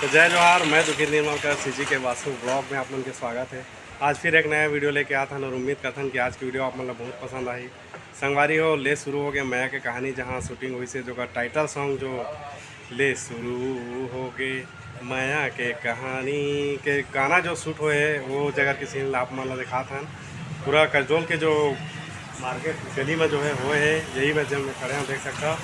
तो जय जोहार, मैं दुखी निर्मलकर सीजी के वासु ब्लॉग में आप लोगों के स्वागत है। आज फिर एक नया वीडियो लेके आता हूँ और उम्मीद करता हूँ कि आज की वीडियो आप मतलब बहुत पसंद आई। संगवारी हो ले शुरू हो गया माया के कहानी, जहाँ शूटिंग हुई से जो का टाइटल सॉन्ग जो ले शुरू हो गए माया के कहानी के गाना जो शूट हुए है वो जगह की सीन आप मतलब दिखा था। पूरा करजोल के जो मार्केट गली में जो है हुए है, यही मैं जब खड़े हैं देख सकता हूँ।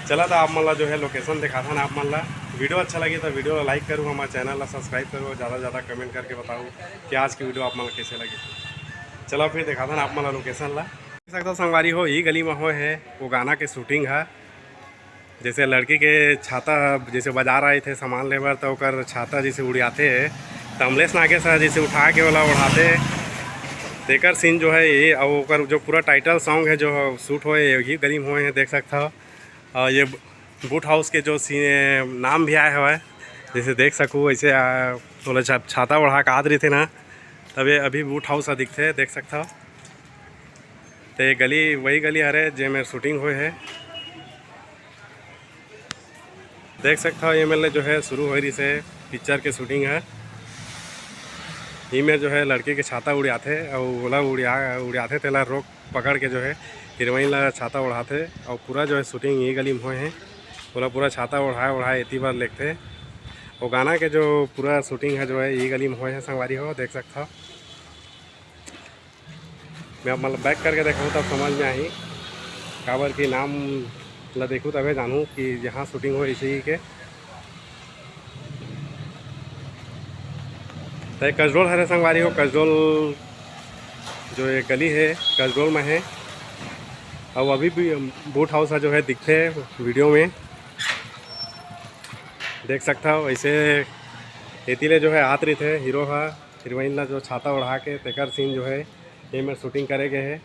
चला था आप मतलब जो है लोकेशन दिखा था ना। आप मतलब वीडियो अच्छा लगी तो वीडियो लाइक करूँ, हमारे चैनल सब्सक्राइब करो, ज़्यादा से ज़्यादा कमेंट करके बताऊँ कि आज की वीडियो आप मतलब कैसे लगी। चलो फिर दिखा था ना आप मतलब लोकेशन ला देख सकते हो। संगवारी हो ये गली में हो है वो गाना के शूटिंग है। जैसे लड़की के छाता जैसे बजा रहे थे सामान लेबर, तो कर छाता जैसे उड़ाते है तो अमलेश नागे सर जैसे उठा के वाला उड़ाते देकर सीन जो है ये। और जो पूरा टाइटल सॉन्ग है जो शूट हुए यही गली में हुए हैं देख सकता हो। और ये बूट हाउस के जो सीन नाम भी आया हुआ है, जैसे देख सकूँ ऐसे थोड़ा छाता बढ़ा के आद रही थे ना, तब ये अभी बूट हाउस दिखते देख सकता हो। तो ये गली वही गली हरे जे में शूटिंग हुए है देख सकता हो। ये मेले जो है शुरू हो रही से पिक्चर के शूटिंग है। ये में जो है लड़के के छाता उड़ाते और ओला उड़ाते थे ला रोक पकड़ के जो है हीरोइन ला छाता उड़ाते। और पूरा जो है शूटिंग यही गली में हुए हैं। पूरा छाता उड़ाए इतनी बार लेते। वो गाना के जो पूरा शूटिंग है जो है यही गली में हुए हैं संगवारी हो देख सकता हो। मैं अब मतलब बैक करके देखूँ तब समझ में आई काबर की नाम ला देखूँ तभी जानूँ कि जहाँ शूटिंग हो इसी के। तो कसडोल हरे संगवारी हो, कसडोल जो ये गली है कसडोल में है। और अभी भी बूट हाउस जो है दिखते हैं वीडियो में देख सकता हो। ऐसे एतीले जो है आतरी थे हीरो है हीरोइन ला जो छाता उड़ा के तेकर सीन जो है ये में शूटिंग करे गए है।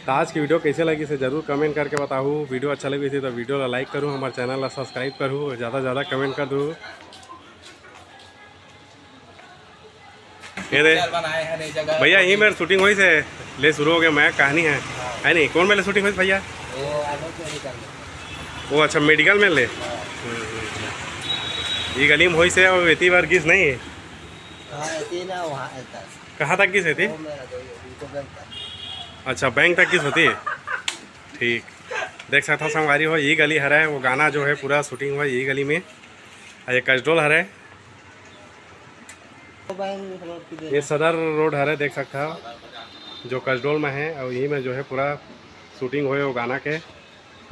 तो आज की वीडियो कैसे लगी से ज़रूर कमेंट करके बताऊँ। वीडियो अच्छा लगी थी तो वीडियो ला लाइक करूँ, हमारे चैनल ला सब्सक्राइब करूँ, ज़्यादा से ज़्यादा कमेंट कर दूँ। ये भैया यहीं मेरे शूटिंग हुई से ले शुरू हो गया मैं कहानी है नहीं कौन मेले शूटिंग हुई भैया? वो अच्छा मेडिकल में ले ये गली में हुई से और इतनी बार किस नहीं कहाँ तक किस थी? अच्छा बैंक तक किस होती है। ठीक देख सकता हूँ संगवारी हो यही गली हरा है वो गाना जो है पूरा शूटिंग हुआ यही गली में। ये कसडोल हरा है, ये सदर रोड हरे देख सकता हो जो कसडोल में है। और यही में जो है पूरा शूटिंग हुए वो गाना के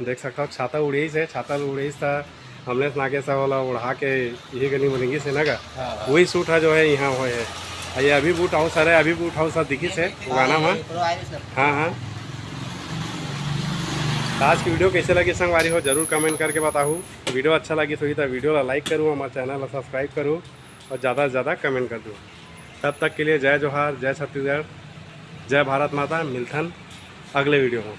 देख सकता हो। छाता उड़ीस है, छाता उड़ीस था अमलेश नागे साहब वाला उड़ा के यही गली में से ना वही शूट है जो है यहाँ हुए है। ये अभी बूट हाउस है, अभी बूट हाउस दिखी से वो गाना में। हाँ हाँ। आज की वीडियो कैसे लगी संगवारी हो ज़रूर कमेंट करके बताऊँ। वीडियो अच्छा लगी तो वीडियो ला लाइक करूँ, हमारे चैनल सब्सक्राइब करूँ और ज़्यादा से ज़्यादा कमेंट कर दूँ। तब तक के लिए जय जोहार, जय छत्तीसगढ़, जय भारत माता। मिलथन अगले वीडियो में।